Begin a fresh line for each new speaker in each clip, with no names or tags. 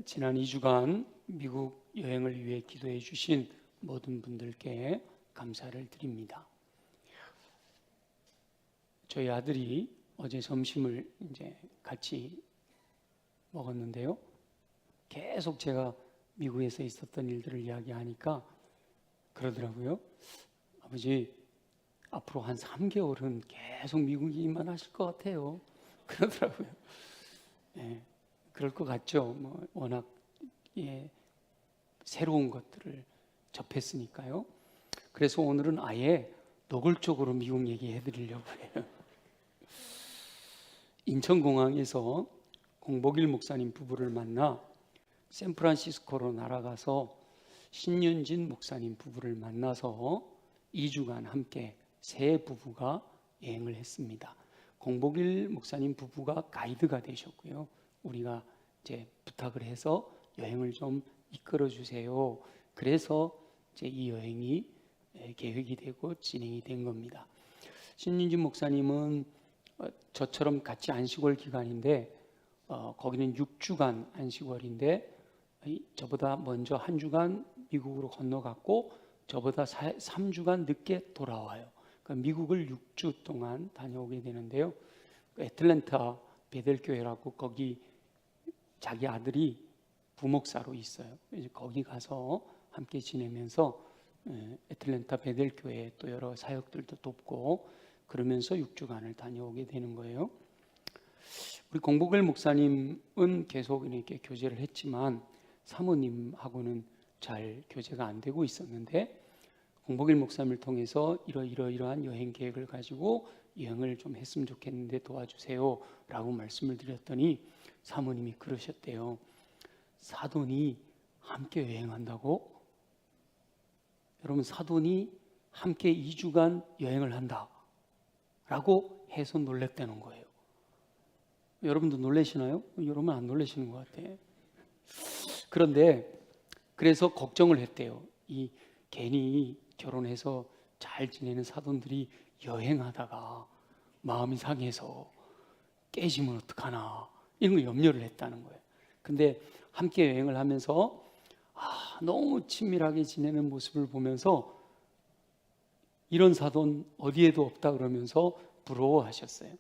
지난 2주간 미국 여행을 위해 기도해 주신 모든 분들께 감사를 드립니다. 저희 아들이 어제 점심을 이제 같이 먹었는데요. 계속 제가 미국에서 있었던 일들을 이야기하니까 그러더라고요. 아버지, 앞으로 한 3개월은 계속 미국이만 하실 것 같아요. 그러더라고요. 예, 그럴 것 같죠. 워낙 새로운 것들을 접했으니까요. 그래서 오늘은 아예 노골적으로 미국 얘기해 드리려고 해요. 인천공항에서 공복일 목사님 부부를 만나 샌프란시스코로 날아가서 신윤진 목사님 부부를 만나서 2주간 함께 세 부부가 여행을 했습니다. 공복일 목사님 부부가 가이드가 되셨고요. 우리가 이제 부탁을 해서 여행을 좀 이끌어 주세요. 그래서 이제 이 여행이 계획이 되고 진행이 된 겁니다. 신윤진 목사님은 저처럼 같이 안식월 기간인데 거기는 6주간 안식월인데 저보다 먼저 한 주간 미국으로 건너갔고 저보다 3주간 늦게 돌아와요. 그러니까 미국을 6주 동안 다녀오게 되는데요. 애틀랜타 베델교회라고 거기 자기 아들이 부목사로 있어요. 이제 거기 가서 함께 지내면서 애틀랜타 베델교회 또 여러 사역들도 돕고 그러면서 6주간을 다녀오게 되는 거예요. 우리 공복일 목사님은 계속 이렇게 교제를 했지만 사모님하고는 잘 교제가 안 되고 있었는데 공복일 목사님을 통해서 이러이러한 여행 계획을 가지고 여행을 좀 했으면 좋겠는데 도와주세요 라고 말씀을 드렸더니 사모님이 그러셨대요. 사돈이 함께 여행한다고? 여러분, 사돈이 함께 2주간 여행을 한다 라고 해서 놀랬다는 거예요. 여러분도 놀라시나요? 여러분 안 놀라시는 것 같아. 그런데 그래서 걱정을 했대요. 이 괜히 결혼해서 잘 지내는 사돈들이 여행하다가 마음이 상해서 깨지면 어떡하나 이런 거 염려를 했다는 거예요. 근데 함께 여행을 하면서 너무 친밀하게 지내는 모습을 보면서 이런 사돈 어디에도 없다 그러면서 부러워하셨어요.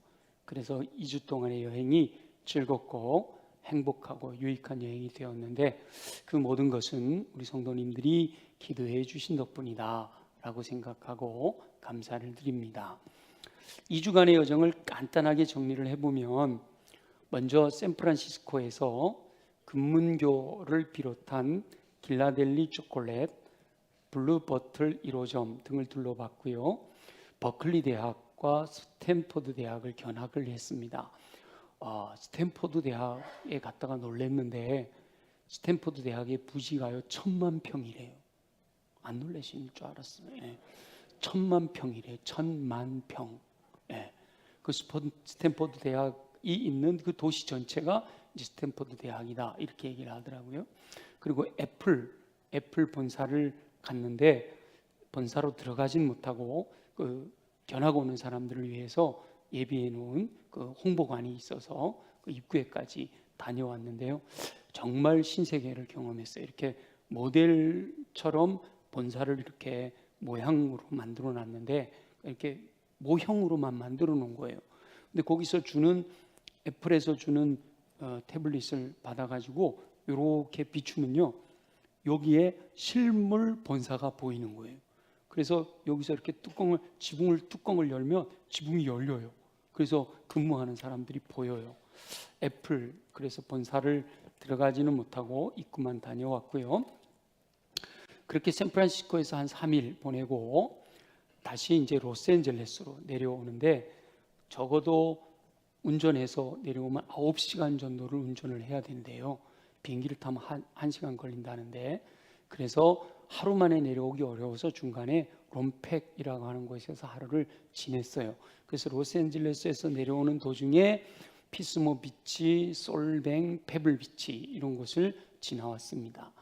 그래서 2주 동안의 여행이 즐겁고 행복하고 유익한 여행이 되었는데 그 모든 것은 우리 성도님들이 기도해 주신 덕분이다 라고 생각하고 감사를 드립니다. 2주간의 여정을 간단하게 정리를 해보면 먼저 샌프란시스코에서 금문교를 비롯한 길라델리 초콜릿, 블루버틀 1호점 등을 둘러봤고요. 버클리 대학과 스탠포드 대학을 견학을 했습니다. 스탠포드 대학에 갔다가 놀랐는데 스탠포드 대학의 부지가요 1000만 평이래요. 안 놀라실 줄 알았어요. 1000만 평이래요. 1000만 평. 그 스탠포드 대학이 있는 그 도시 전체가 이제 스탠포드 대학이다 이렇게 얘기를 하더라고요. 그리고 애플 본사를 갔는데 본사로 들어가진 못하고 그 견학 오는 사람들을 위해서 예비해 놓은 그 홍보관이 있어서 그 입구에까지 다녀왔는데요. 정말 신세계를 경험했어요. 이렇게 모델처럼 본사를 이렇게 모양으로 만들어 놨는데 이렇게 모형으로만 만들어 놓은 거예요. 근데 거기서 주는 애플에서 주는 태블릿을 받아가지고 이렇게 비추면요, 여기에 실물 본사가 보이는 거예요. 그래서 여기서 이렇게 지붕을 뚜껑을 열면 지붕이 열려요. 그래서 근무하는 사람들이 보여요. 애플, 그래서 본사를 들어가지는 못하고 입구만 다녀왔고요. 그렇게 샌프란시스코에서 한 3일 보내고 다시 이제 로스앤젤레스로 내려오는데 적어도 운전해서 내려오면 9시간 정도를 운전을 해야 된대요. 비행기를 타면 1시간 걸린다는데 그래서 하루 만에 내려오기 어려워서 중간에 롬팩이라고 하는 곳에서 하루를 지냈어요. 그래서 로스앤젤레스에서 내려오는 도중에 피스모 비치, 솔뱅, 페블 비치 이런 곳을 지나왔습니다.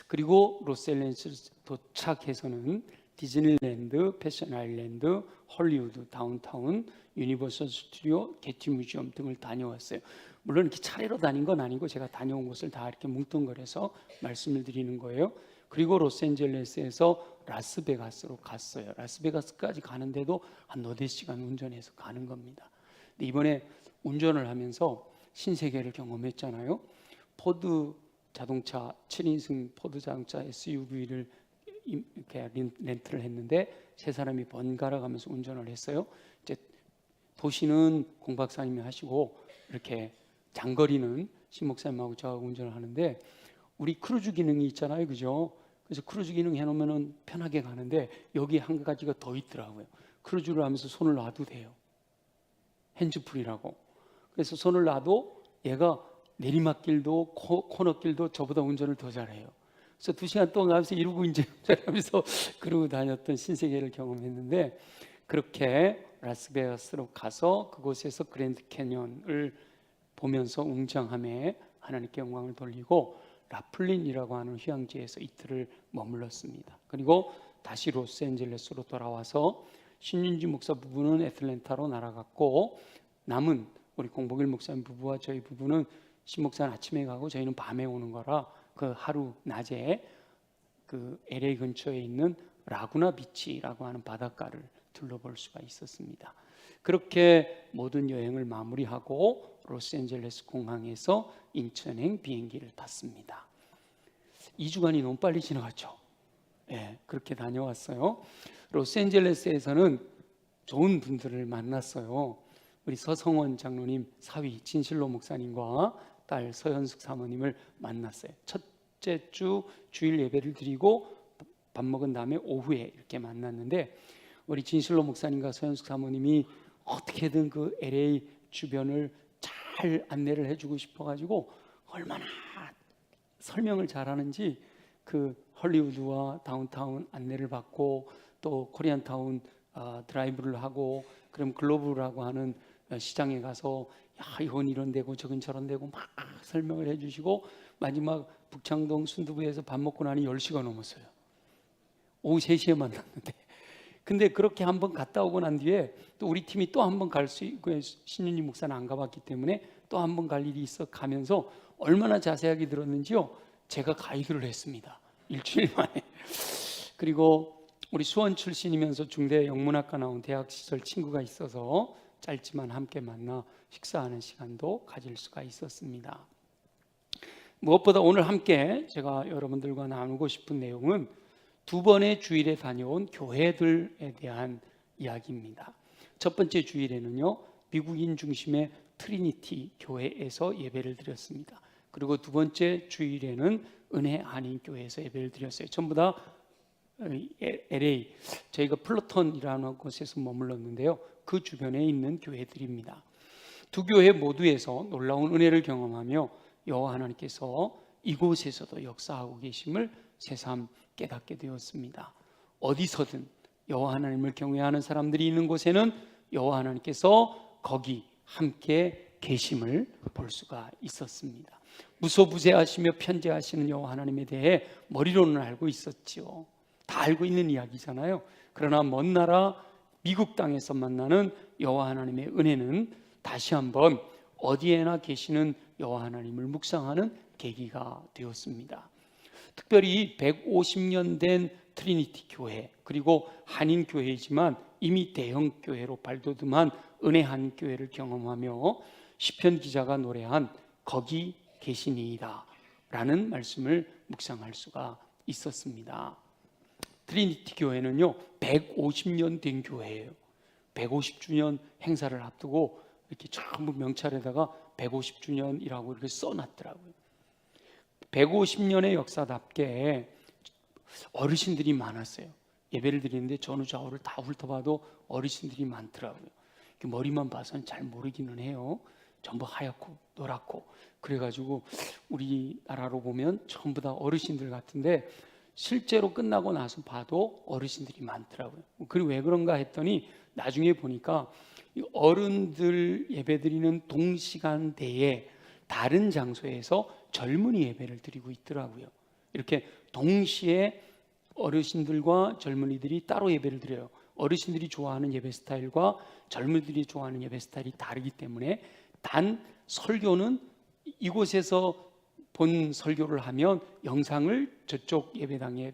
그리고 로스앤젤레스 도착해서는 디즈니랜드, 패션 아일랜드, 헐리우드, 다운타운, 유니버설 스튜디오, 게티 뮤지엄 등을 다녀왔어요. 물론 이렇게 차례로 다닌 건 아니고 제가 다녀온 곳을 다 이렇게 뭉뚱그려서 말씀을 드리는 거예요. 그리고 로스앤젤레스에서 라스베가스로 갔어요. 라스베가스까지 가는데도 한 4-5시간 운전해서 가는 겁니다. 근데 이번에 운전을 하면서 신세계를 경험했잖아요. 포드 자동차 7인승 포드 자동차 SUV를 이렇게 렌트를 했는데 세 사람이 번갈아 가면서 운전을 했어요. 이제 도시는 공 박사님이 하시고 이렇게 장거리는 신 목사님하고 저하고 운전을 하는데 우리 크루즈 기능이 있잖아요, 그죠? 그래서 크루즈 기능 해놓으면 편하게 가는데 여기 한 가지가 더 있더라고요. 크루즈를 하면서 손을 놔도 돼요. 핸즈프리라고. 그래서 손을 놔도 얘가 내리막길도 코너길도 저보다 운전을 더 잘해요. 그래서 2시간 동안 가면서 이러고 이제 운전하면서 그러고 다녔던 신세계를 경험했는데 그렇게 라스베가스로 가서 그곳에서 그랜드 캐년을 보면서 웅장함에 하나님께 영광을 돌리고 라플린이라고 하는 휴양지에서 이틀을 머물렀습니다. 그리고 다시 로스앤젤레스로 돌아와서 신윤지 목사 부부는 애틀랜타로 날아갔고 남은 우리 공복일 목사님 부부와 저희 부부는 신 목사는 아침에 가고 저희는 밤에 오는 거라 그 하루 낮에 그 LA 근처에 있는 라구나 비치라고 하는 바닷가를 둘러볼 수가 있었습니다. 그렇게 모든 여행을 마무리하고 로스앤젤레스 공항에서 인천행 비행기를 탔습니다. 2주간이 너무 빨리 지나갔죠. 네, 그렇게 다녀왔어요. 로스앤젤레스에서는 좋은 분들을 만났어요. 우리 서성원 장로님 사위 진실로 목사님과 딸 서현숙 사모님을 만났어요. 첫째 주 주일 예배를 드리고 밥 먹은 다음에 오후에 이렇게 만났는데 우리 진실로 목사님과 서현숙 사모님이 어떻게든 그 LA 주변을 잘 안내를 해주고 싶어가지고 얼마나 설명을 잘하는지 그 헐리우드와 다운타운 안내를 받고 또 코리안타운 드라이브를 하고 그럼 글로브라고 하는 시장에 가서 야 이건 이런 데고 저건 저런 데고 막 설명을 해주시고 마지막 북창동 순두부에서 밥 먹고 나니 10시가 넘었어요. 오후 3시에 만났는데 근데 그렇게 한번 갔다 오고 난 뒤에 또 우리 팀이 또 한번 갈 수 있고 신윤희 목사는 안 가봤기 때문에 또 한번 갈 일이 있어 가면서 얼마나 자세하게 들었는지요. 제가 가이드를 했습니다. 일주일 만에. 그리고 우리 수원 출신이면서 중대 영문학과 나온 대학 시절 친구가 있어서 짧지만 함께 만나 식사하는 시간도 가질 수가 있었습니다. 무엇보다 오늘 함께 제가 여러분들과 나누고 싶은 내용은 2번의 주일에 다녀온 교회들에 대한 이야기입니다. 첫 번째 주일에는요, 미국인 중심의 트리니티 교회에서 예배를 드렸습니다. 그리고 2번째 주일에는 은혜 한인교회에서 예배를 드렸어요. 전부 다 LA, 저희가 플러턴이라는 곳에서 머물렀는데요. 그 주변에 있는 교회들입니다. 두 교회 모두에서 놀라운 은혜를 경험하며 여호와 하나님께서 이곳에서도 역사하고 계심을 새삼 깨닫게 되었습니다. 어디서든 여호와 하나님을 경외하는 사람들이 있는 곳에는 여호와 하나님께서 거기 함께 계심을 볼 수가 있었습니다. 무소부재하시며 편재하시는 여호와 하나님에 대해 머리로는 알고 있었지요. 다 알고 있는 이야기잖아요. 그러나 먼 나라 미국 땅에서 만나는 여호와 하나님의 은혜는 다시 한번 어디에나 계시는 여호와 하나님을 묵상하는 계기가 되었습니다. 특별히 150년 된 트리니티 교회 그리고 한인 교회이지만 이미 대형 교회로 발돋움한 은혜 한인 교회를 경험하며 시편 기자가 노래한 거기 계시니이다 라는 말씀을 묵상할 수가 있었습니다. 트리니티 교회는요 150년 된 교회예요. 150주년 행사를 앞두고 이렇게 전부 명찰에다가 150주년이라고 이렇게 써놨더라고요. 150년의 역사답게 어르신들이 많았어요. 예배를 드리는데 전후좌우를 다 훑어봐도 어르신들이 많더라고요. 머리만 봐서는 잘 모르기는 해요. 전부 하얗고 노랗고 그래가지고 우리나라로 보면 전부 다 어르신들 같은데 실제로 끝나고 나서 봐도 어르신들이 많더라고요. 그리고 왜 그런가 했더니 나중에 보니까 어른들 예배드리는 동시간대에 다른 장소에서 젊은이 예배를 드리고 있더라고요. 이렇게 동시에 어르신들과 젊은이들이 따로 예배를 드려요. 어르신들이 좋아하는 예배 스타일과 젊은이들이 좋아하는 예배 스타일이 다르기 때문에 단 설교는 이곳에서 본 설교를 하면 영상을 저쪽 예배당에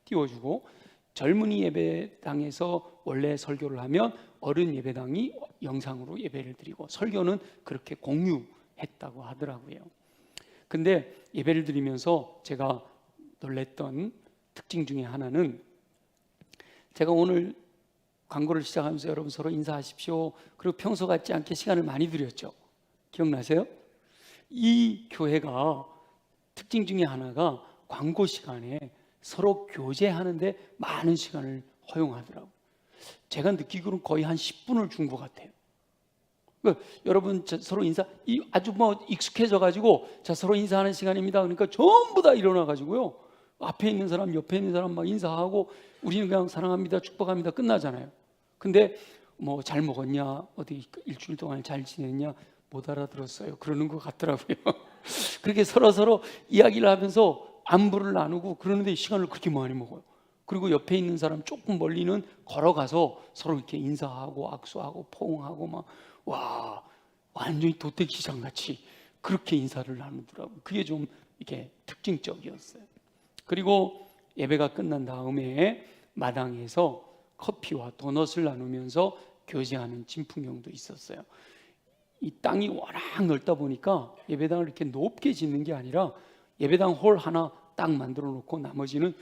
띄워주고, 젊은이 예배당에서 원래 설교를 하면 어른 예배당이 영상으로 예배를 드리고, 설교는 그렇게 공유했다고 하더라고요. 근데 예배를 드리면서 제가 놀랬던 특징 중에 하나는, 제가 오늘 광고를 시작하면서 여러분 서로 인사하십시오, 그리고 평소 같지 않게 시간을 많이 드렸죠. 기억나세요? 이 교회가 특징 중에 하나가 광고 시간에 서로 교제하는데 많은 시간을 허용하더라고요. 제가 느끼기로는 거의 한 10분을 준 것 같아요. 그러니까 여러분 서로 인사, 아주 뭐 익숙해져 가지고 자 서로 인사하는 시간입니다. 그러니까 전부 다 일어나 가지고요, 앞에 있는 사람 옆에 있는 사람 막 인사하고 우리는 그냥 사랑합니다 축복합니다 끝나잖아요. 근데 뭐 잘 먹었냐, 어디 일주일 동안 잘 지냈냐, 못 알아들었어요 그러는 것 같더라고요. 그렇게 서로 이야기를 하면서 안부를 나누고 그러는데 시간을 그렇게 많이 먹어요. 그리고 옆에 있는 사람 조금 멀리는 걸어가서 서로 이렇게 인사하고 악수하고 포옹하고 막, 와, 완전히 도택시장 같이 그렇게 인사를 나누더라고요. 그게 좀 이렇게 특징적이었어요. 그리고 예배가 끝난 다음에 마당에서 커피와 도넛을 나누면서 교제하는 진풍경도 있었어요. 이 땅이 워낙 넓다 보니까 예배당을 이렇게 높게 짓는 게 아니라 예배당 홀 하나 딱 만들어 놓고 나머지는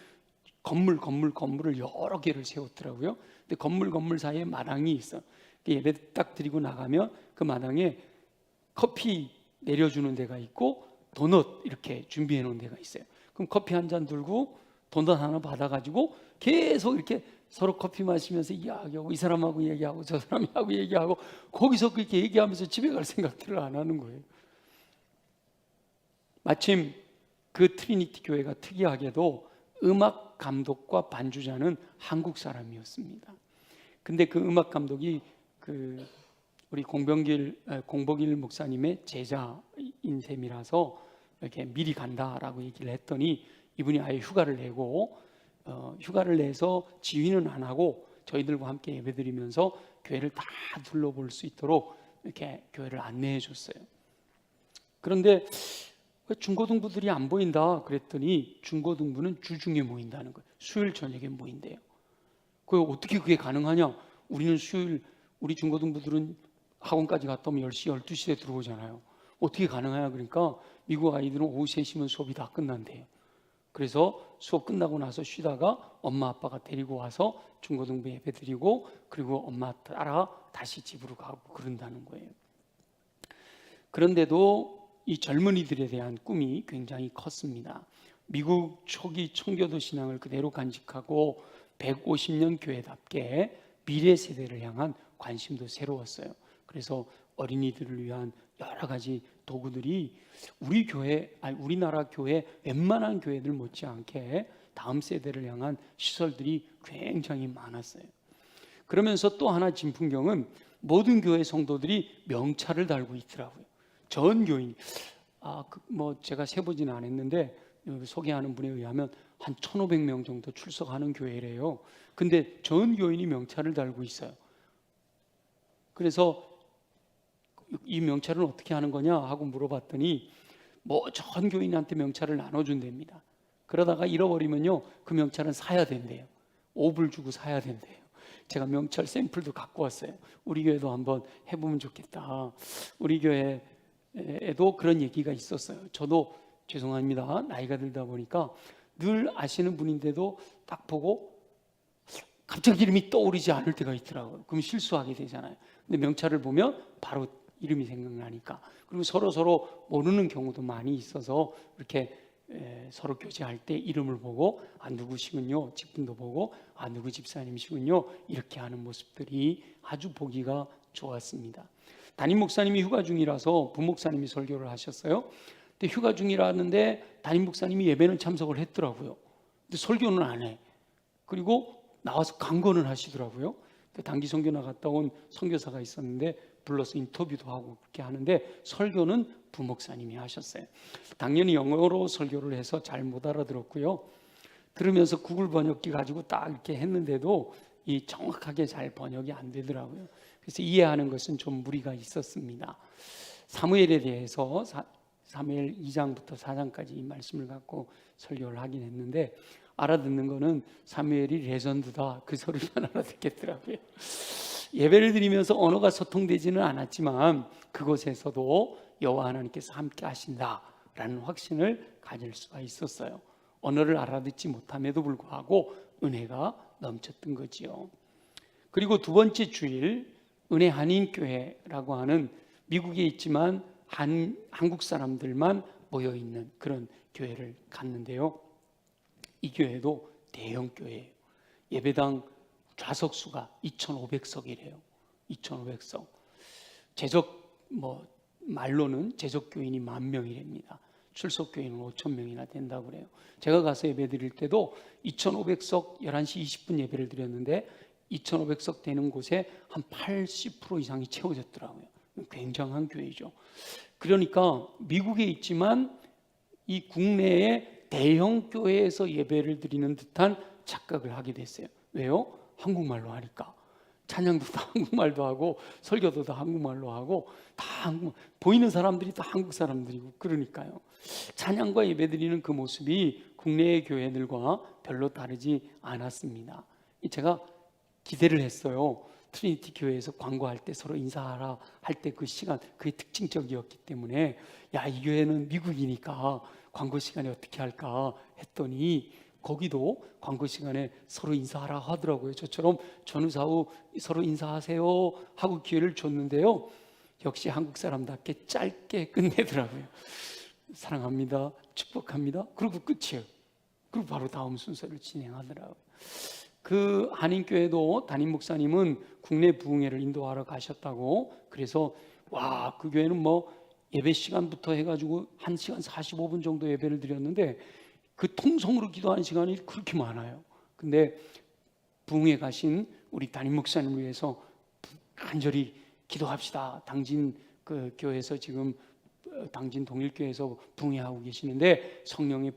건물을 여러 개를 세웠더라고요. 근데 건물 사이에 마당이 있어. 예배 딱 드리고 나가면 그 마당에 커피 내려주는 데가 있고 도넛 이렇게 준비해 놓은 데가 있어요. 그럼 커피 한 잔 들고 도넛 하나 받아가지고 계속 이렇게 서로 커피 마시면서 이야기하고, 이 사람하고 얘기하고 저 사람하고 얘기하고, 거기서 그렇게 얘기하면서 집에 갈 생각들을 안 하는 거예요. 마침 그 트리니티 교회가 특이하게도 음악 감독과 반주자는 한국 사람이었습니다. 근데 그 음악 감독이 우리 공복일 목사님의 제자인 셈이라서 이렇게 미리 간다라고 얘기를 했더니 이분이 아예 휴가를 내서 지휘는 안 하고 저희들과 함께 예배드리면서 교회를 다 둘러볼 수 있도록 이렇게 교회를 안내해 줬어요. 그런데 왜 중고등부들이 안 보인다 그랬더니 중고등부는 주중에 모인다는 거예요. 수요일 저녁에 모인대요. 어떻게 그게 가능하냐? 우리는 수요일, 우리 중고등부들은 학원까지 갔다 오면 10시, 12시에 들어오잖아요. 어떻게 가능하냐? 그러니까 미국 아이들은 오후 3시면 수업이 다 끝난대요. 그래서 수업 끝나고 나서 쉬다가 엄마 아빠가 데리고 와서 중고등부 예배 드리고, 그리고 엄마 따라 다시 집으로 가고 그런다는 거예요. 그런데도 이 젊은이들에 대한 꿈이 굉장히 컸습니다. 미국 초기 청교도 신앙을 그대로 간직하고 150년 교회답게 미래 세대를 향한 관심도 새로웠어요. 그래서 어린이들을 위한 여러 가지 도구들이 우리나라 교회 웬만한 교회들 못지않게 다음 세대를 향한 시설들이 굉장히 많았어요. 그러면서 또 하나 진풍경은 모든 교회 성도들이 명찰을 달고 있더라고요. 전 교인, 제가 세보지는 않았는데 소개하는 분에 의하면 한 1,500명 정도 출석하는 교회래요. 근데 전 교인이 명찰을 달고 있어요. 그래서 이 명찰은 어떻게 하는 거냐 하고 물어봤더니 전 교인한테 명찰을 나눠준답니다. 그러다가 잃어버리면요, 그 명찰은 사야 된대요. 5불 주고 사야 된대요. 제가 명찰 샘플도 갖고 왔어요. 우리 교회도 한번 해보면 좋겠다. 우리 교회에도 그런 얘기가 있었어요. 저도 죄송합니다, 나이가 들다 보니까 늘 아시는 분인데도 딱 보고 갑자기 이름이 떠오르지 않을 때가 있더라고요. 그럼 실수하게 되잖아요. 근데 명찰을 보면 바로 이름이 생각나니까. 그리고 서로 모르는 경우도 많이 있어서 이렇게 서로 교제할 때 이름을 보고 누구시군요, 직분도 보고 누구 집사님이시군요, 이렇게 하는 모습들이 아주 보기가 좋았습니다. 담임 목사님이 휴가 중이라서 부목사님이 설교를 하셨어요. 근데 휴가 중이라는데 담임 목사님이 예배는 참석을 했더라고요. 근데 설교는 안 해. 그리고 나와서 강건을 하시더라고요. 단기 선교 나갔다 온 선교사가 있었는데 불러서 인터뷰도 하고 그렇게 하는데 설교는 부목사님이 하셨어요. 당연히 영어로 설교를 해서 잘 못 알아들었고요. 들으면서 구글 번역기 가지고 딱 이렇게 했는데도 이 정확하게 잘 번역이 안 되더라고요. 그래서 이해하는 것은 좀 무리가 있었습니다. 사무엘에 대해서 사무엘 2장부터 4장까지 이 말씀을 갖고 설교를 하긴 했는데, 알아듣는 거는 사무엘이 레전드다, 그 소리만 알아듣겠더라고요. 예배를 드리면서 언어가 소통되지는 않았지만 그곳에서도 여호와 하나님께서 함께 하신다라는 확신을 가질 수가 있었어요. 언어를 알아듣지 못함에도 불구하고 은혜가 넘쳤던 거지요. 그리고 두 번째 주일, 은혜 한인교회라고 하는 미국에 있지만 한국 사람들만 모여있는 그런 교회를 갔는데요. 이 교회도 대형 교회예요. 예배당 좌석수가 2,500석이래요. 2,500석. 말로는 재적 교인이 10,000명이랍니다. 출석 교인은 5,000명이나 된다고 그래요. 제가 가서 예배 드릴 때도 2,500석 11시 20분 예배를 드렸는데 2,500석 되는 곳에 한 80% 이상이 채워졌더라고요. 굉장한 교회죠. 그러니까 미국에 있지만 이 국내의 대형 교회에서 예배를 드리는 듯한 착각을 하게 됐어요. 왜요? 한국말로 하니까. 찬양도 다 한국말도 하고 설교도 다 한국말로 하고 다 한국, 보이는 사람들이 다 한국 사람들이고 그러니까요. 찬양과 예배드리는 그 모습이 국내의 교회들과 별로 다르지 않았습니다. 제가 기대를 했어요. 트리니티 교회에서 광고할 때 서로 인사하라 할 때 그 시간, 그게 특징적이었기 때문에 이 교회는 미국이니까 광고 시간에 어떻게 할까 했더니 거기도 광고 시간에 서로 인사하라 하더라고요. 저처럼 전우사우 서로 인사하세요 하고 기회를 줬는데요. 역시 한국 사람답게 짧게 끝내더라고요. 사랑합니다, 축복합니다, 그리고 끝이에요. 그리고 바로 다음 순서를 진행하더라고요. 그 한인교회도 담임 목사님은 국내 부흥회를 인도하러 가셨다고, 그래서 그 교회는 예배 시간부터 해가지고 1시간 45분 정도 예배를 드렸는데 그 통성으로 기도하는 시간이 그렇게 많아요. 근데 부흥회 가신 우리 담임 목사님을 위해서 간절히 기도합시다. 당진 그 교회에서 지금 당진 동일교회에서 부흥회하고 계시는데 성령의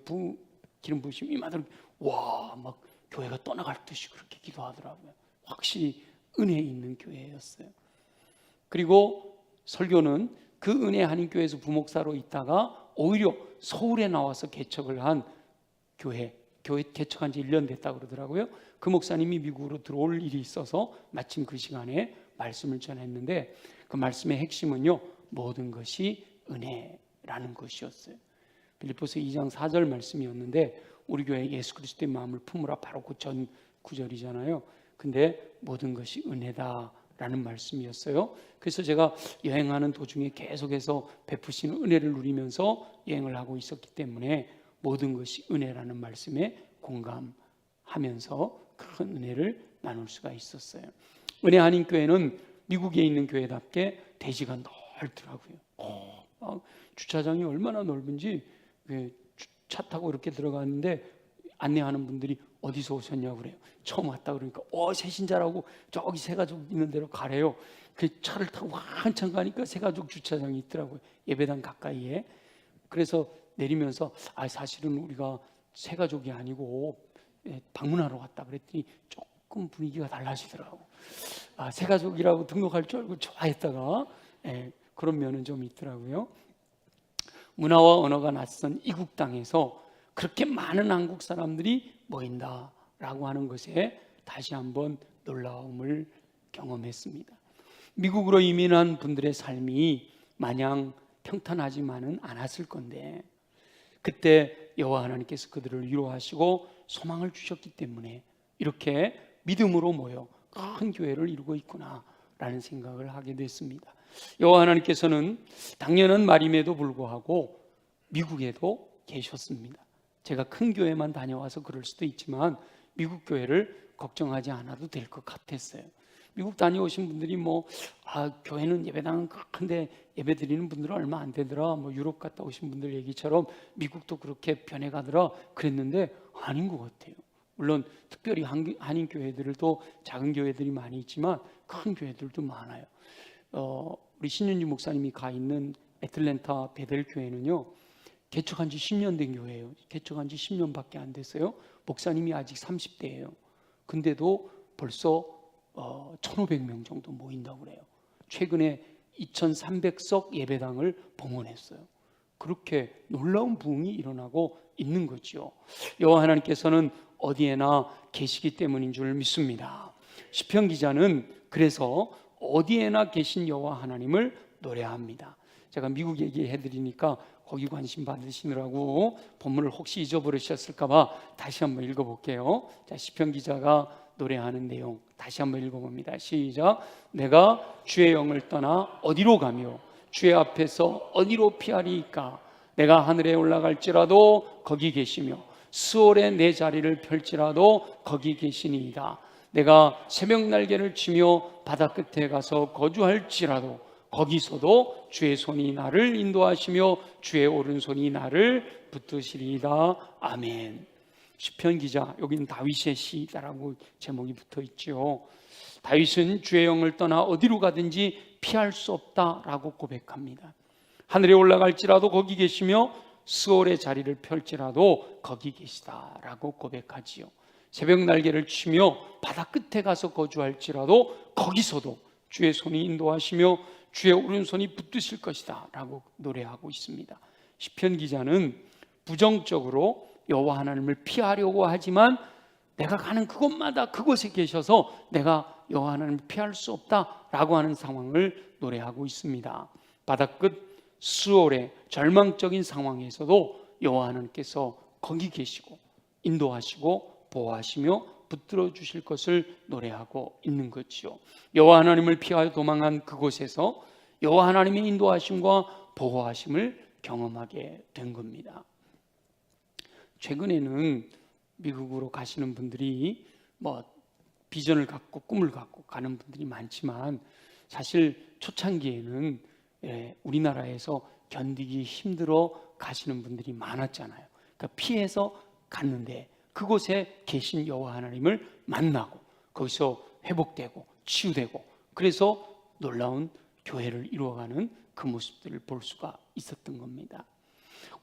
기름 부으심이 임하도록 막 교회가 떠나갈 듯이 그렇게 기도하더라고요. 확실히 은혜 있는 교회였어요. 그리고 설교는 그 은혜 한인교회에서 부목사로 있다가 오히려 서울에 나와서 개척을 한 교회 개척한 지 1년 됐다고 그러더라고요. 그 목사님이 미국으로 들어올 일이 있어서 마침 그 시간에 말씀을 전했는데 그 말씀의 핵심은요, 모든 것이 은혜라는 것이었어요. 빌립보서 2장 4절 말씀이었는데 우리 교회 예수 그리스도의 마음을 품으라, 바로 그 전 구절이잖아요. 근데 모든 것이 은혜다라는 말씀이었어요. 그래서 제가 여행하는 도중에 계속해서 베푸시는 은혜를 누리면서 여행을 하고 있었기 때문에 모든 것이 은혜라는 말씀에 공감하면서 큰 은혜를 나눌 수가 있었어요. 은혜 한인교회는 미국에 있는 교회답게 대지가 넓더라고요. 주차장이 얼마나 넓은지 차 타고 이렇게 들어갔는데 안내하는 분들이 어디서 오셨냐고 그래요. 처음 왔다 그러니까 새신자라고 저기 새가족 있는 데로 가래요. 그 차를 타고 한참 가니까 새가족 주차장이 있더라고요. 예배당 가까이에. 그래서 내리면서 사실은 우리가 새가족이 아니고 방문하러 왔다 그랬더니 조금 분위기가 달라지더라고. 새가족이라고 등록할 줄 알고 좋아했다가 그런 면은 좀 있더라고요. 문화와 언어가 낯선 이국 땅에서 그렇게 많은 한국 사람들이 모인다라고 하는 것에 다시 한번 놀라움을 경험했습니다. 미국으로 이민한 분들의 삶이 마냥 평탄하지만은 않았을 건데 그때 여호와 하나님께서 그들을 위로하시고 소망을 주셨기 때문에 이렇게 믿음으로 모여 큰 교회를 이루고 있구나라는 생각을 하게 됐습니다. 여호와 하나님께서는 당연한 말임에도 불구하고 미국에도 계셨습니다. 제가 큰 교회만 다녀와서 그럴 수도 있지만 미국 교회를 걱정하지 않아도 될 것 같았어요. 미국 다녀오신 분들이 교회는 예배당은 큰데 예배 드리는 분들은 얼마 안 되더라, 유럽 갔다 오신 분들 얘기처럼 미국도 그렇게 변해가더라 그랬는데 아닌 것 같아요. 물론 특별히 한인 교회들도 작은 교회들이 많이 있지만 큰 교회들도 많아요. 우리 신윤주 목사님이 가 있는 애틀랜타 베델 교회는요, 개척한 지 10년 된 교회예요. 개척한 지 10년밖에 안 됐어요. 목사님이 아직 30대예요. 근데도 벌써 1,500명 정도 모인다고 그래요. 최근에 2,300석 예배당을 봉헌했어요. 그렇게 놀라운 부흥이 일어나고 있는 거죠. 여호와 하나님께서는 어디에나 계시기 때문인 줄 믿습니다. 시편 기자는 그래서 어디에나 계신 여호와 하나님을 노래합니다. 제가 미국 얘기해드리니까 거기 관심 받으시느라고 본문을 혹시 잊어버리셨을까 봐 다시 한번 읽어볼게요. 자, 시편 기자가 노래하는 내용 다시 한번 읽어봅니다. 시작. 내가 주의 영을 떠나 어디로 가며 주의 앞에서 어디로 피하리이까. 내가 하늘에 올라갈지라도 거기 계시며 스올에 내 자리를 펼지라도 거기 계시니이다. 내가 새벽 날개를 치며 바다 끝에 가서 거주할지라도 거기서도 주의 손이 나를 인도하시며 주의 오른손이 나를 붙드시리이다. 아멘. 시편 기자, 여기는 다윗의 시라고 제목이 붙어 있죠. 다윗은 주의 영을 떠나 어디로 가든지 피할 수 없다라고 고백합니다. 하늘에 올라갈지라도 거기 계시며 스올의 자리를 펼지라도 거기 계시다라고 고백하지요. 새벽 날개를 치며 바다 끝에 가서 거주할지라도 거기서도 주의 손이 인도하시며 주의 오른손이 붙드실 것이다 라고 노래하고 있습니다. 시편 기자는 부정적으로 여호와 하나님을 피하려고 하지만 내가 가는 그곳마다 그곳에 계셔서 내가 여호와 하나님을 피할 수 없다라고 하는 상황을 노래하고 있습니다. 바다끝 스올의 절망적인 상황에서도 여호와 하나님께서 거기 계시고 인도하시고 보호하시며 붙들어 주실 것을 노래하고 있는 거지요. 여호와 하나님을 피하여 도망한 그곳에서 여호와 하나님의 인도하심과 보호하심을 경험하게 된 겁니다. 최근에는 미국으로 가시는 분들이 비전을 갖고 꿈을 갖고 가는 분들이 많지만 사실 초창기에는 우리나라에서 견디기 힘들어 가시는 분들이 많았잖아요. 그러니까 피해서 갔는데 그곳에 계신 여호와 하나님을 만나고 거기서 회복되고 치유되고 그래서 놀라운 교회를 이루어가는 그 모습들을 볼 수가 있었던 겁니다.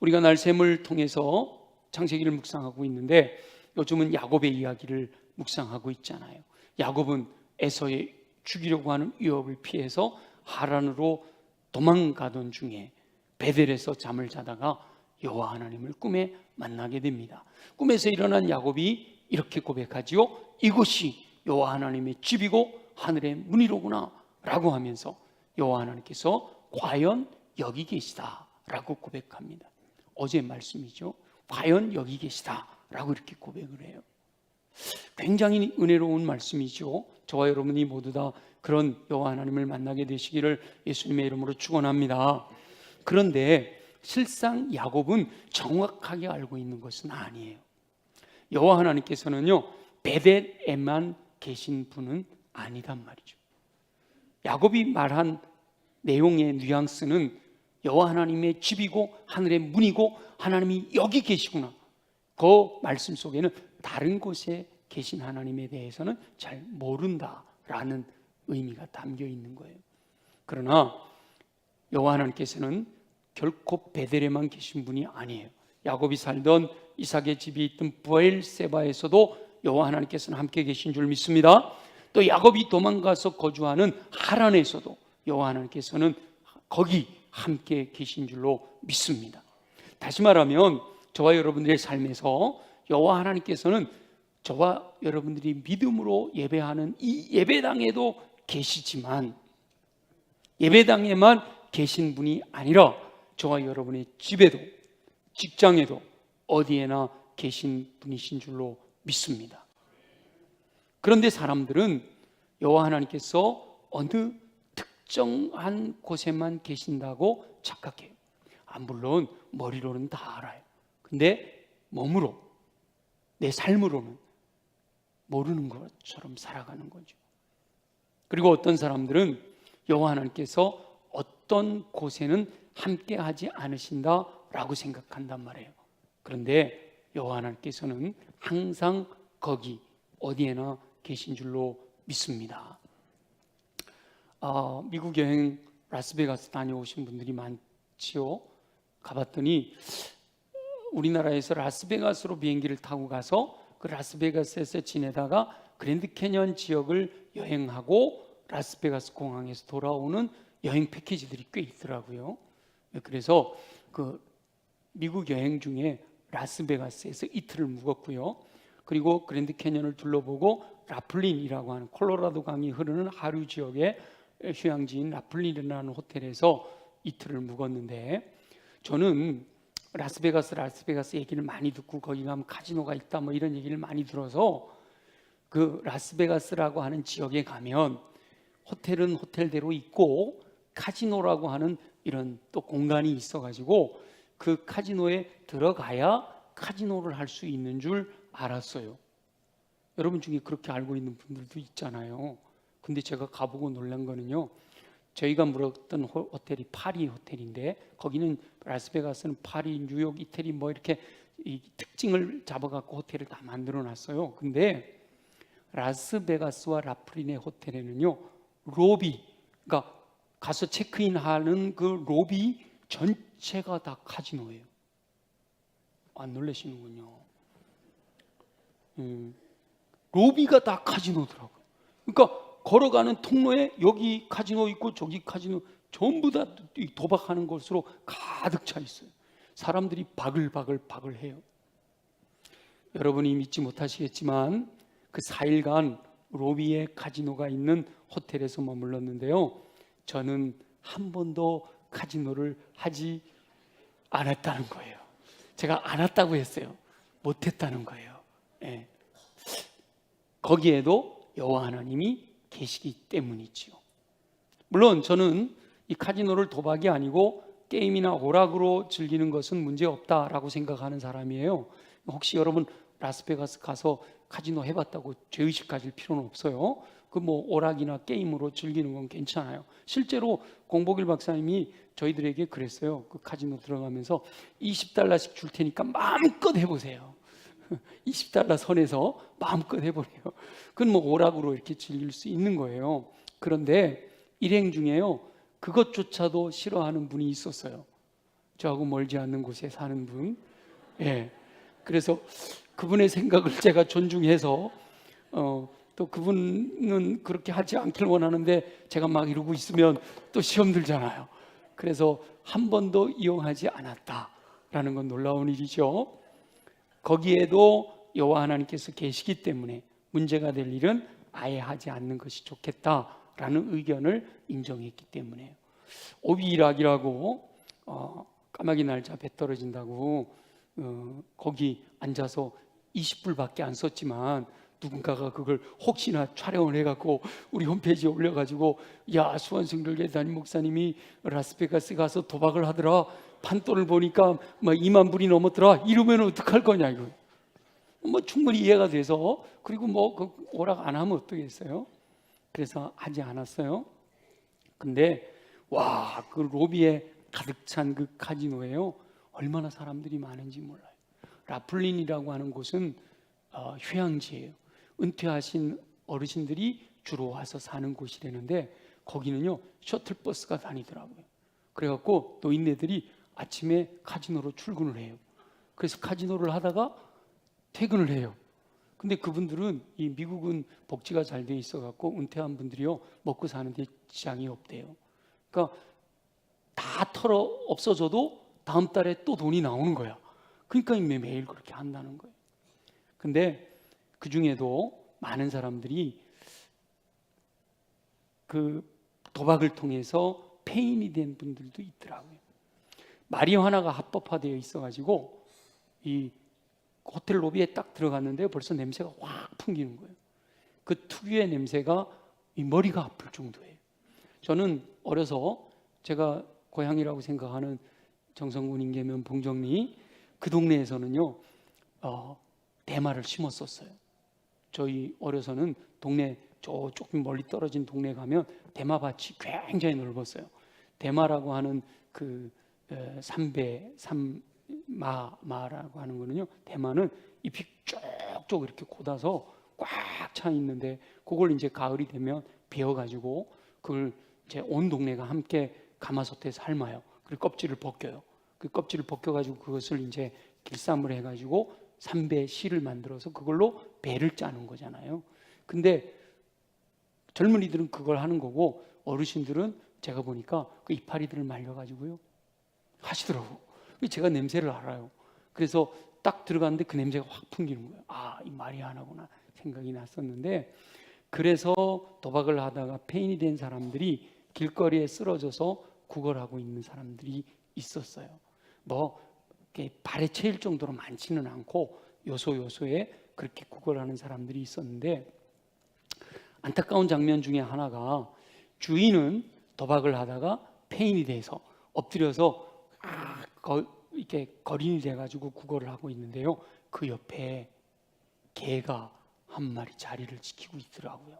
우리가 날샘을 통해서 창세기를 묵상하고 있는데 요즘은 야곱의 이야기를 묵상하고 있잖아요. 야곱은 에서의 죽이려고 하는 위협을 피해서 하란으로 도망가던 중에 베델에서 잠을 자다가 여호와 하나님을 꿈에 만나게 됩니다. 꿈에서 일어난 야곱이 이렇게 고백하지요. 이곳이 여호와 하나님의 집이고 하늘의 문이로구나 라고 하면서 여호와 하나님께서 과연 여기 계시다 라고 고백합니다. 어제 말씀이죠. 과연 여기 계시다 라고 이렇게 고백을 해요. 굉장히 은혜로운 말씀이죠. 저와 여러분이 모두 다 그런 여호와 하나님을 만나게 되시기를 예수님의 이름으로 축원합니다. 그런데 실상 야곱은 정확하게 알고 있는 것은 아니에요. 여호와 하나님께서는요 베델에만 계신 분은 아니단 말이죠. 야곱이 말한 내용의 뉘앙스는 여호와 하나님의 집이고 하늘의 문이고 하나님이 여기 계시구나. 그 말씀 속에는 다른 곳에 계신 하나님에 대해서는 잘 모른다라는 의미가 담겨 있는 거예요. 그러나 여호와 하나님께서는 결코 베델에만 계신 분이 아니에요. 야곱이 살던 이삭의 집이 있던 브엘세바에서도 여호와 하나님께서는 함께 계신 줄 믿습니다. 또 야곱이 도망가서 거주하는 하란에서도 여호와 하나님께서는 거기 함께 계신 줄로 믿습니다. 다시 말하면 저와 여러분들의 삶에서 여호와 하나님께서는 저와 여러분들이 믿음으로 예배하는 이 예배당에도 계시지만 예배당에만 계신 분이 아니라 저와 여러분의 집에도 직장에도 어디에나 계신 분이신 줄로 믿습니다. 그런데 사람들은 여호와 하나님께서 어느 특정한 곳에만 계신다고 착각해요. 물론 머리로는 다 알아요. 근데 몸으로 내 삶으로는 모르는 것처럼 살아가는 거죠. 그리고 어떤 사람들은 여호와 하나님께서 어떤 곳에는 함께하지 않으신다라고 생각한단 말이에요. 그런데 여호와 하나님께서는 항상 거기 어디에나 계신 줄로 믿습니다. 미국 여행 라스베가스 다녀오신 분들이 많지요. 가봤더니 우리나라에서 라스베가스로 비행기를 타고 가서 그 라스베가스에서 지내다가 그랜드 캐년 지역을 여행하고 라스베가스 공항에서 돌아오는 여행 패키지들이 꽤 있더라고요. 그래서 그 미국 여행 중에 라스베가스에서 이틀을 묵었고요. 그리고 그랜드 캐년을 둘러보고 라플린이라고 하는 콜로라도 강이 흐르는 하류 지역의 휴양지인 라플린이라는 호텔에서 이틀을 묵었는데, 저는 라스베가스 얘기를 많이 듣고 거기 가면 카지노가 있다 뭐 이런 얘기를 많이 들어서 그 라스베가스라고 하는 지역에 가면 호텔은 호텔대로 있고 카지노라고 하는 이런 또 공간이 있어가지고 그 카지노에 들어가야 카지노를 할 수 있는 줄 알았어요. 여러분 중에 그렇게 알고 있는 분들도 있잖아요. 근데 제가 가보고 놀란 거는요, 저희가 묵었던 호텔이 파리 호텔인데 거기는 라스베가스는 파리, 뉴욕, 이태리 뭐 이렇게 이 특징을 잡아갖고 호텔을 다 만들어 놨어요. 근데 라스베가스와 라플린의 호텔에는요, 로비, 그러니까 가서 체크인하는 그 로비 전체가 다 카지노예요. 안 놀라시는군요. 로비가 다 카지노더라고요. 그러니까 걸어가는 통로에 여기 카지노 있고 저기 카지노, 전부 다 도박하는 것으로 가득 차 있어요. 사람들이 바글바글 해요. 여러분이 믿지 못하시겠지만 그 4일간 로비에 카지노가 있는 호텔에서 머물렀는데요, 저는 한 번도 카지노를 하지 않았다는 거예요. 제가 안 했다고 했어요. 못했다는 거예요. 예. 거기에도 여호와 하나님이 계시기 때문이지요. 물론 저는 이 카지노를 도박이 아니고 게임이나 오락으로 즐기는 것은 문제없다라고 생각하는 사람이에요. 혹시 여러분 라스베가스 가서 카지노 해봤다고 죄의식 가질 필요는 없어요. 그 뭐 오락이나 게임으로 즐기는 건 괜찮아요. 실제로 공복일 박사님이 저희들에게 그랬어요. 그 카지노 들어가면서 $20씩 줄 테니까 마음껏 해보세요. $20 선에서 마음껏 해보래요. 그건 뭐 오락으로 이렇게 즐길 수 있는 거예요. 그런데 일행 중에요, 그것조차도 싫어하는 분이 있었어요. 저하고 멀지 않는 곳에 사는 분. 예. 그래서 그분의 생각을 제가 존중해서 또 그분은 그렇게 하지 않길 원하는데 제가 막 이러고 있으면 또 시험 들잖아요. 그래서 한 번도 이용하지 않았다라는 건 놀라운 일이죠. 거기에도 여호와 하나님께서 계시기 때문에 문제가 될 일은 아예 하지 않는 것이 좋겠다라는 의견을 인정했기 때문에요. 오비락이라고 까마귀 날짜 배 떨어진다고 거기 앉아서 20불밖에 안 썼지만 누군가가 그걸 혹시나 촬영을 해갖고 우리 홈페이지에 올려가지고, 야, 수원성결교회 담임 목사님이 라스베가스 가서 도박을 하더라, 판돈을 보니까 막 2만 불이 넘었더라, 이러면 어떡할 거냐, 이거 뭐 충분히 이해가 돼서. 그리고 뭐 그 오락 안 하면 어떻겠어요? 그래서 하지 않았어요. 근데 와, 그 로비에 가득 찬 그 카지노에요, 얼마나 사람들이 많은지 몰라요. 라플린이라고 하는 곳은 휴양지예요. 은퇴하신 어르신들이 주로 와서 사는 곳이라는데 거기는요, 셔틀버스가 다니더라고요. 그래갖고 노인네들이 아침에 카지노로 출근을 해요. 그래서 카지노를 하다가 퇴근을 해요. 근데 그분들은, 이 미국은 복지가 잘 돼 있어갖고 은퇴한 분들이요, 먹고 사는데 지장이 없대요. 그러니까 다 털어 없어져도 다음 달에 또 돈이 나오는 거야. 그러니까 매일 그렇게 한다는 거예요. 근데 그 중에도 많은 사람들이 그 도박을 통해서 폐인이 된 분들도 있더라고요. 마리화나가 합법화되어 있어가지고 이 호텔 로비에 딱 들어갔는데 벌써 냄새가 확 풍기는 거예요. 그 특유의 냄새가 이 머리가 아플 정도예요. 저는 어려서 제가 고향이라고 생각하는 정성군, 인계면, 봉정리 그 동네에서는요, 대마를 심었었어요. 저희 어려서는 동네 조금 멀리 떨어진 동네 가면 대마밭이 굉장히 넓었어요. 대마라고 하는 그 마라고 하는 거는요, 대마는 잎이 쭉쭉 이렇게 곧아서 꽉 차 있는데 그걸 이제 가을이 되면 베어가지고 그걸 이제 온 동네가 함께 가마솥에 삶아요. 그리고 껍질을 벗겨요. 그 껍질을 벗겨가지고 그것을 이제 길쌈을 해가지고 삼배 실을 만들어서 그걸로 배를 짜는 거잖아요. 근데 젊은이들은 그걸 하는 거고 어르신들은 제가 보니까 그 이파리들을 말려가지고요 하시더라고. 제가 냄새를 알아요. 그래서 딱 들어갔는데 그 냄새가 확 풍기는 거예요. 아, 이 말이 하나구나 생각이 났었는데, 그래서 도박을 하다가 폐인이 된 사람들이 길거리에 쓰러져서 구걸하고 있는 사람들이 있었어요. 뭐 발에 채일 정도로 많지는 않고 요소요소에 그렇게 구걸하는 사람들이 있었는데, 안타까운 장면 중에 하나가 주인은 도박을 하다가 폐인이 돼서 엎드려서 이렇게 거린이 돼가지고 구걸을 하고 있는데요, 그 옆에 개가 한 마리 자리를 지키고 있더라고요.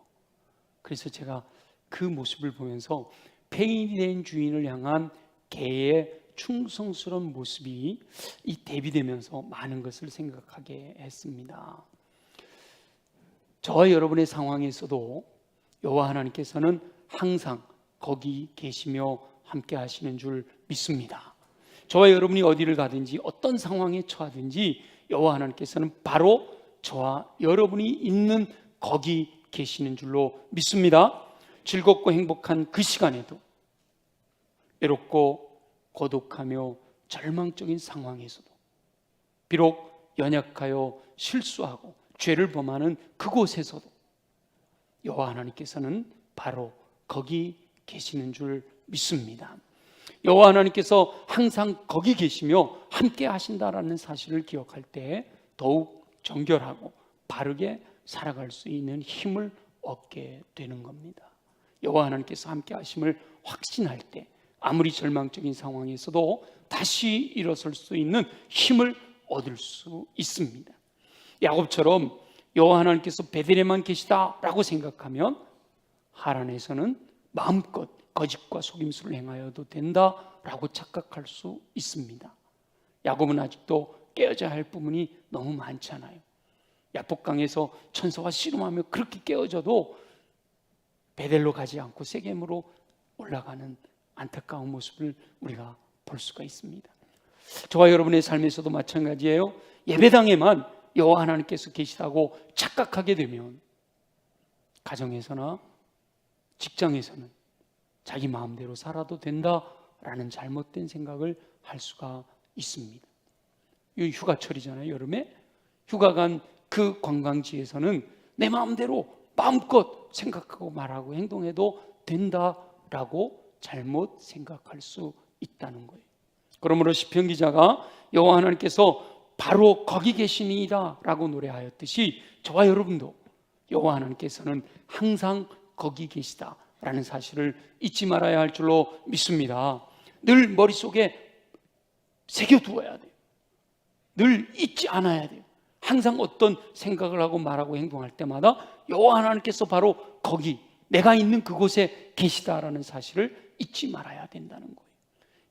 그래서 제가 그 모습을 보면서 폐인이 된 주인을 향한 개의 충성스러운 모습이 이 대비되면서 많은 것을 생각하게 했습니다. 저와 여러분의 상황에서도 여호와 하나님께서는 항상 거기 계시며 함께 하시는 줄 믿습니다. 저와 여러분이 어디를 가든지 어떤 상황에 처하든지 여호와 하나님께서는 바로 저와 여러분이 있는 거기 계시는 줄로 믿습니다. 즐겁고 행복한 그 시간에도, 외롭고 고독하며 절망적인 상황에서도, 비록 연약하여 실수하고 죄를 범하는 그곳에서도 여호와 하나님께서는 바로 거기 계시는 줄 믿습니다. 여호와 하나님께서 항상 거기 계시며 함께 하신다라는 사실을 기억할 때 더욱 정결하고 바르게 살아갈 수 있는 힘을 얻게 되는 겁니다. 여호와 하나님께서 함께 하심을 확신할 때 아무리 절망적인 상황에서도 다시 일어설 수 있는 힘을 얻을 수 있습니다. 야곱처럼 여호와 하나님께서 베들레헴만 계시다라고 생각하면 하란에서는 마음껏 거짓과 속임수를 행하여도 된다라고 착각할 수 있습니다. 야곱은 아직도 깨어져야 할 부분이 너무 많잖아요. 야복강에서 천사와 씨름하며 그렇게 깨어져도 베델로 가지 않고 세겜으로 올라가는 안타까운 모습을 우리가 볼 수가 있습니다. 저와 여러분의 삶에서도 마찬가지예요. 예배당에만 여호와 하나님께서 계시다고 착각하게 되면 가정에서나 직장에서는 자기 마음대로 살아도 된다라는 잘못된 생각을 할 수가 있습니다. 이 휴가철이잖아요. 여름에 휴가 간 그 관광지에서는 내 마음대로 마음껏 생각하고 말하고 행동해도 된다라고 잘못 생각할 수 있다는 거예요. 그러므로 시편 기자가 여호와 하나님께서 바로 거기 계시니이다 라고 노래하였듯이 저와 여러분도 여호와 하나님께서는 항상 거기 계시다라는 사실을 잊지 말아야 할 줄로 믿습니다. 늘 머릿속에 새겨두어야 돼요. 늘 잊지 않아야 돼요. 항상 어떤 생각을 하고 말하고 행동할 때마다 여호와 하나님께서 바로 거기 내가 있는 그곳에 계시다라는 사실을 잊지 말아야 된다는 거예요.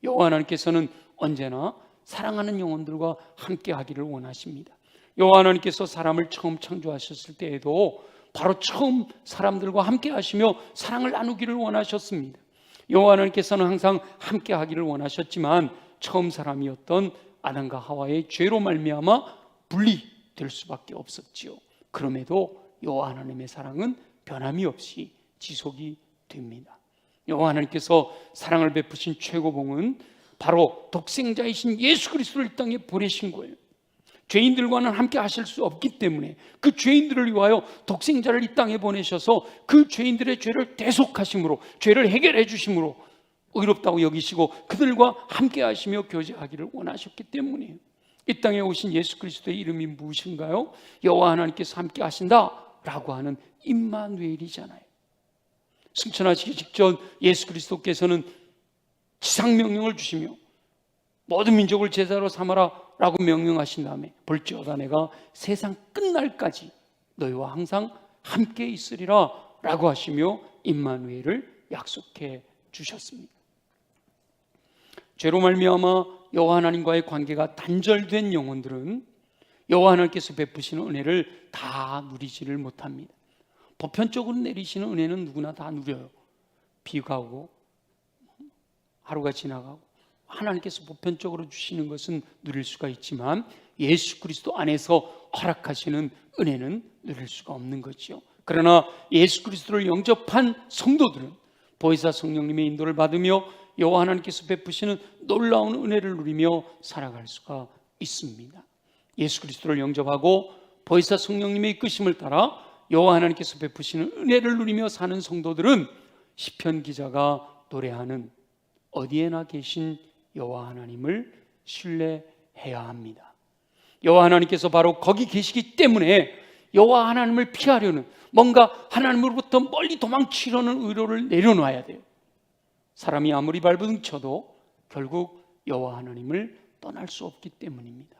여호와 하나님께서는 언제나 사랑하는 영혼들과 함께 하기를 원하십니다. 여호와 하나님께서 사람을 처음 창조하셨을 때에도 바로 처음 사람들과 함께 하시며 사랑을 나누기를 원하셨습니다. 여호와 하나님께서는 항상 함께 하기를 원하셨지만 처음 사람이었던 아담과 하와의 죄로 말미암아 분리될 수밖에 없었지요. 그럼에도 여호와 하나님의 사랑은 변함이 없이 지속이 됩니다. 여호와 하나님께서 사랑을 베푸신 최고봉은 바로 독생자이신 예수 그리스도를 이 땅에 보내신 거예요. 죄인들과는 함께 하실 수 없기 때문에 그 죄인들을 위하여 독생자를 이 땅에 보내셔서 그 죄인들의 죄를 대속하심으로, 죄를 해결해 주심으로 의롭다고 여기시고 그들과 함께 하시며 교제하기를 원하셨기 때문이에요. 이 땅에 오신 예수 그리스도의 이름이 무엇인가요? 여호와 하나님께서 함께 하신다라고 하는 임마누엘이잖아요. 승천하시기 직전 예수 그리스도께서는 지상명령을 주시며 모든 민족을 제자로 삼아라 라고 명령하신 다음에 볼지어다 내가 세상 끝날까지 너희와 항상 함께 있으리라 라고 하시며 임마누엘을 약속해 주셨습니다. 죄로 말미암아 여호와 하나님과의 관계가 단절된 영혼들은 여호와 하나님께서 베푸시는 은혜를 다 누리지를 못합니다. 보편적으로 내리시는 은혜는 누구나 다 누려요. 비가 오고 하루가 지나가고 하나님께서 보편적으로 주시는 것은 누릴 수가 있지만 예수 그리스도 안에서 허락하시는 은혜는 누릴 수가 없는 거죠. 그러나 예수 그리스도를 영접한 성도들은 보혜사 성령님의 인도를 받으며 여호와 하나님께서 베푸시는 놀라운 은혜를 누리며 살아갈 수가 있습니다. 예수 그리스도를 영접하고 보혜사 성령님의 이끄심을 따라 여호와 하나님께서 베푸시는 은혜를 누리며 사는 성도들은 시편 기자가 노래하는 어디에나 계신 여호와 하나님을 신뢰해야 합니다. 여호와 하나님께서 바로 거기 계시기 때문에 여호와 하나님을 피하려는, 뭔가 하나님으로부터 멀리 도망치려는 의도를 내려놔야 돼요. 사람이 아무리 발버둥쳐도 결국 여호와 하나님을 떠날 수 없기 때문입니다.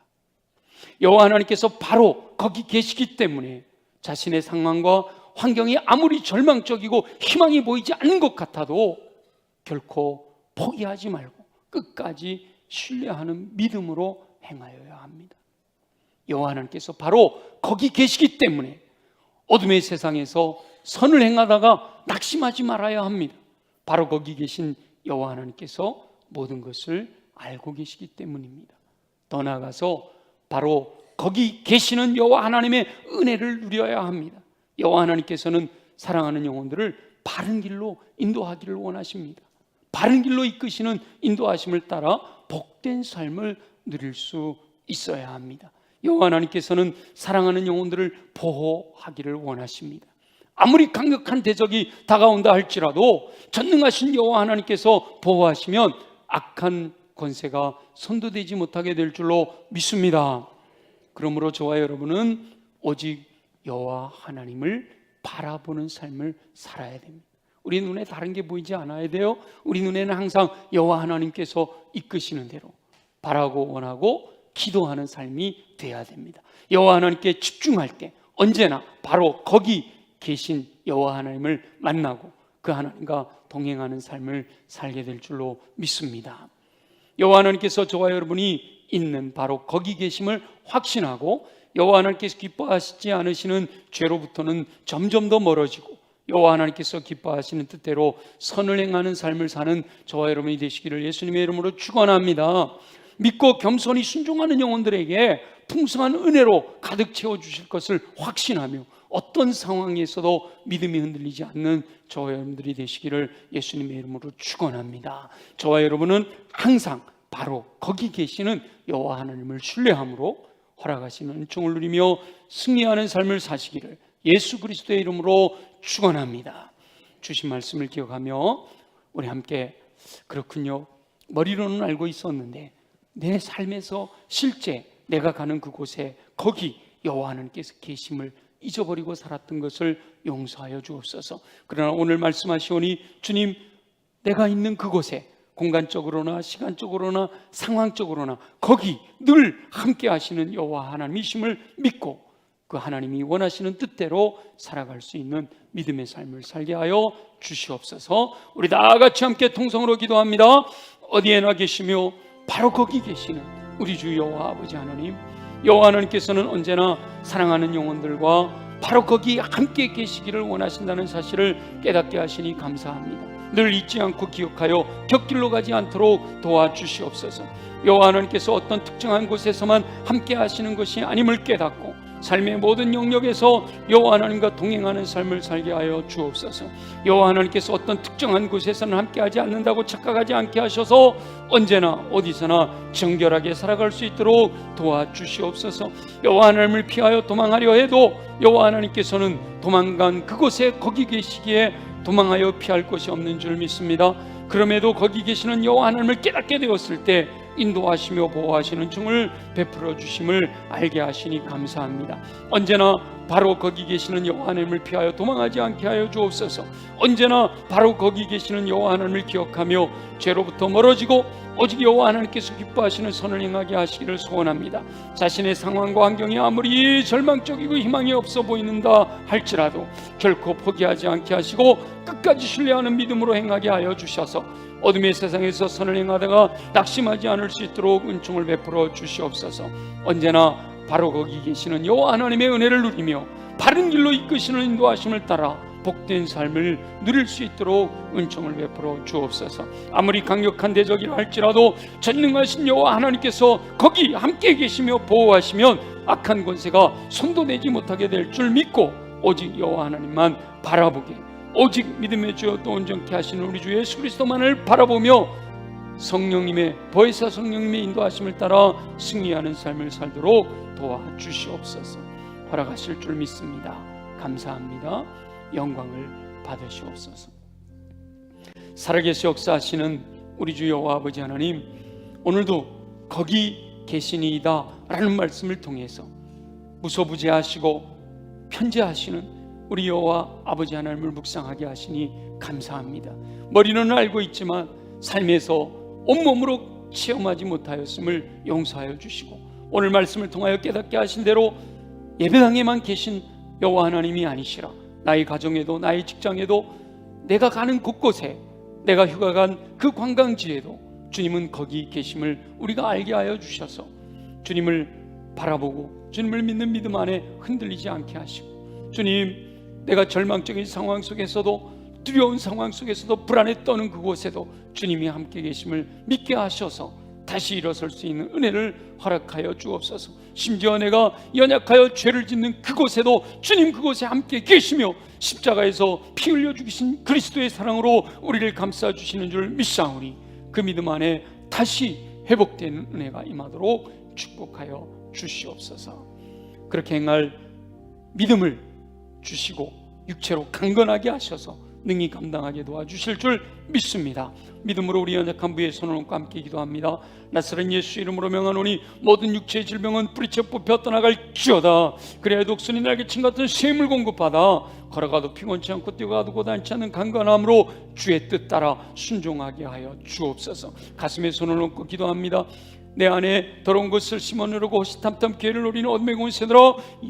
여호와 하나님께서 바로 거기 계시기 때문에 자신의 상황과 환경이 아무리 절망적이고 희망이 보이지 않는 것 같아도 결코 포기하지 말고 끝까지 신뢰하는 믿음으로 행하여야 합니다. 여호와 하나님께서 바로 거기 계시기 때문에 어둠의 세상에서 선을 행하다가 낙심하지 말아야 합니다. 바로 거기 계신 여호와 하나님께서 모든 것을 알고 계시기 때문입니다. 더 나아가서 바로 거기 계시는 여호와 하나님의 은혜를 누려야 합니다. 여호와 하나님께서는 사랑하는 영혼들을 바른 길로 인도하기를 원하십니다. 바른 길로 이끄시는 인도하심을 따라 복된 삶을 누릴 수 있어야 합니다. 여호와 하나님께서는 사랑하는 영혼들을 보호하기를 원하십니다. 아무리 강력한 대적이 다가온다 할지라도 전능하신 여호와 하나님께서 보호하시면 악한 권세가 선도되지 못하게 될 줄로 믿습니다. 그러므로 저와 여러분은 오직 여호와 하나님을 바라보는 삶을 살아야 됩니다. 우리 눈에 다른 게 보이지 않아야 돼요. 우리 눈에는 항상 여호와 하나님께서 이끄시는 대로 바라고 원하고 기도하는 삶이 돼야 됩니다. 여호와 하나님께 집중할 때 언제나 바로 거기 계신 여호와 하나님을 만나고 그 하나님과 동행하는 삶을 살게 될 줄로 믿습니다. 여호와 하나님께서 저와 여러분이 있는 바로 거기 계심을 확신하고 여호와 하나님께서 기뻐하시지 않으시는 죄로부터는 점점 더 멀어지고 여호와 하나님께서 기뻐하시는 뜻대로 선을 행하는 삶을 사는 저와 여러분이 되시기를 예수님의 이름으로 축원합니다. 믿고 겸손히 순종하는 영혼들에게 풍성한 은혜로 가득 채워주실 것을 확신하며 어떤 상황에서도 믿음이 흔들리지 않는 저와 여러분들이 되시기를 예수님의 이름으로 축원합니다. 저와 여러분은 항상 바로 거기 계시는 여호와 하나님을 신뢰함으로 허락하시는 은총을 누리며 승리하는 삶을 사시기를 예수 그리스도의 이름으로 축원합니다. 주신 말씀을 기억하며 우리 함께 그렇군요, 머리로는 알고 있었는데 내 삶에서 실제 내가 가는 그곳에 거기 여호와 하나님께서 계심을 잊어버리고 살았던 것을 용서하여 주옵소서. 그러나 오늘 말씀하시오니 주님, 내가 있는 그곳에 공간적으로나 시간적으로나 상황적으로나 거기 늘 함께 하시는 여호와 하나님이심을 믿고 그 하나님이 원하시는 뜻대로 살아갈 수 있는 믿음의 삶을 살게 하여 주시옵소서. 우리 다 같이 함께 통성으로 기도합니다. 어디에나 계시며 바로 거기 계시는 우리 주 여호와 아버지 하나님, 여호와 하나님께서는 언제나 사랑하는 영혼들과 바로 거기 함께 계시기를 원하신다는 사실을 깨닫게 하시니 감사합니다. 늘 잊지 않고 기억하여 곁길로 가지 않도록 도와주시옵소서. 여호와 하나님께서 어떤 특정한 곳에서만 함께 하시는 것이 아님을 깨닫고 삶의 모든 영역에서 여호와 하나님과 동행하는 삶을 살게 하여 주옵소서. 여호와 하나님께서 어떤 특정한 곳에서는 함께하지 않는다고 착각하지 않게 하셔서 언제나 어디서나 정결하게 살아갈 수 있도록 도와주시옵소서. 여호와 하나님을 피하여 도망하려 해도 여호와 하나님께서는 도망간 그곳에 거기 계시기에 도망하여 피할 곳이 없는 줄 믿습니다. 그럼에도 거기 계시는 여호와 하나님을 깨닫게 되었을 때 인도하시며 보호하시는 중을 베풀어 주심을 알게 하시니 감사합니다. 언제나 바로 거기 계시는 여호와 하나님을 피하여 도망하지 않게 하여 주옵소서. 언제나 바로 거기 계시는 여호와 하나님을 기억하며 죄로부터 멀어지고 오직 여호와 하나님께서 기뻐하시는 선을 행하게 하시기를 소원합니다. 자신의 상황과 환경이 아무리 절망적이고 희망이 없어 보이는다 할지라도 결코 포기하지 않게 하시고 끝까지 신뢰하는 믿음으로 행하게 하여 주셔서 어둠의 세상에서 선을 행하다가 낙심하지 않을 수 있도록 은총을 베풀어 주시옵소서. 언제나 바로 거기 계시는 여호와 하나님의 은혜를 누리며 바른 길로 이끄시는 인도하심을 따라 복된 삶을 누릴 수 있도록 은총을 베풀어 주옵소서. 아무리 강력한 대적이라 할지라도 전능하신 여호와 하나님께서 거기 함께 계시며 보호하시면 악한 권세가 손도 내지 못하게 될 줄 믿고 오직 여호와 하나님만 바라보게, 오직 믿음의 주여 또 온전케 하시는 우리 주 예수 그리스도만을 바라보며 성령님의 보혜사 성령님의 인도하심을 따라 승리하는 삶을 살도록 도와주시옵소서. 허락하실 줄 믿습니다. 감사합니다. 영광을 받으시옵소서. 살아계시 역사하시는 우리 주 여호와 아버지 하나님, 오늘도 거기 계시니이다 라는 말씀을 통해서 무소부재하시고 편재하시는 우리 여호와 아버지 하나님을 묵상하게 하시니 감사합니다. 머리는 알고 있지만 삶에서 온몸으로 체험하지 못하였음을 용서하여 주시고, 오늘 말씀을 통하여 깨닫게 하신 대로 예배당에만 계신 여호와 하나님이 아니시라 나의 가정에도 나의 직장에도 내가 가는 곳곳에 내가 휴가 간 그 관광지에도 주님은 거기 계심을 우리가 알게 하여 주셔서 주님을 바라보고 주님을 믿는 믿음 안에 흔들리지 않게 하시고, 주님, 내가 절망적인 상황 속에서도 두려운 상황 속에서도 불안에 떠는 그곳에도 주님이 함께 계심을 믿게 하셔서 다시 일어설 수 있는 은혜를 허락하여 주옵소서. 심지어 내가 연약하여 죄를 짓는 그곳에도 주님 그곳에 함께 계시며 십자가에서 피 흘려 죽이신 그리스도의 사랑으로 우리를 감싸주시는 줄 믿사오니 그 믿음 안에 다시 회복되는 은혜가 임하도록 축복하여 주시옵소서. 그렇게 행할 믿음을 주시고 육체로 강건하게 하셔서 능히 감당하게 도와주실 줄 믿습니다. 믿음으로 우리 연약한 부의 손을 얹고 함께 기도합니다. 나사렛 예수 이름으로 명하노니 모든 육체의 질병은 뿌리째 뽑혀 떠나갈지어다. 그래야 독수리 날개친 같은 샘을 공급하다. 걸어가도 피곤치 않고 뛰어가도 고단치 않는 강건함으로 주의 뜻 따라 순종하게 하여 주옵소서. 가슴에 손을 얹고 기도합니다. 내 안에 더러운 것을 심어내려고 호시탐탐 기회를 노리는 어둠의 권세들아,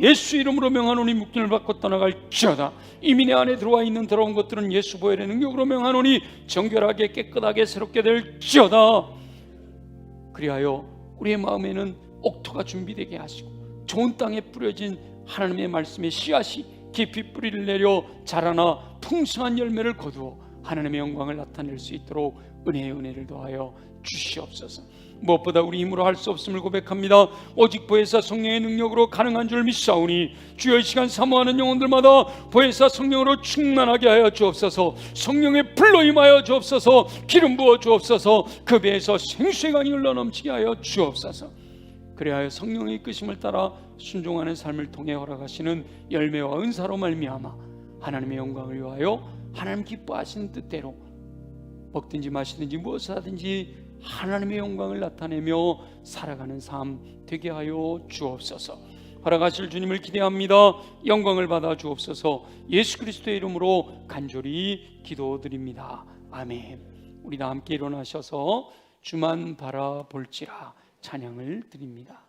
예수 이름으로 명하노니 묶임을 받고 떠나갈지어다. 이미 내 안에 들어와 있는 더러운 것들은 예수 보혈의 능력으로 명하노니 정결하게 깨끗하게 새롭게 될지어다. 그리하여 우리의 마음에는 옥토가 준비되게 하시고 좋은 땅에 뿌려진 하나님의 말씀의 씨앗이 깊이 뿌리를 내려 자라나 풍성한 열매를 거두어 하나님의 영광을 나타낼 수 있도록 은혜를 더하여 주시옵소서. 무엇보다 우리 힘으로 할 수 없음을 고백합니다. 오직 보혜사 성령의 능력으로 가능한 줄 믿사오니 주여 이 시간 사모하는 영혼들마다 보혜사 성령으로 충만하게 하여 주옵소서. 성령의 불로 임하여 주옵소서. 기름 부어 주옵소서. 그 배에서 생수의 강이 흘러넘치게 하여 주옵소서. 그래야 성령의 이끄심을 따라 순종하는 삶을 통해 허락하시는 열매와 은사로 말미암아 하나님의 영광을 위하여 하나님 기뻐하시는 뜻대로 먹든지 마시든지 무엇을 하든지 하나님의 영광을 나타내며 살아가는 삶 되게 하여 주옵소서. 허락하실 주님을 기대합니다. 영광을 받아 주옵소서. 예수 그리스도의 이름으로 간절히 기도드립니다. 아멘. 우리 다 함께 일어나셔서 주만 바라볼지라 찬양을 드립니다.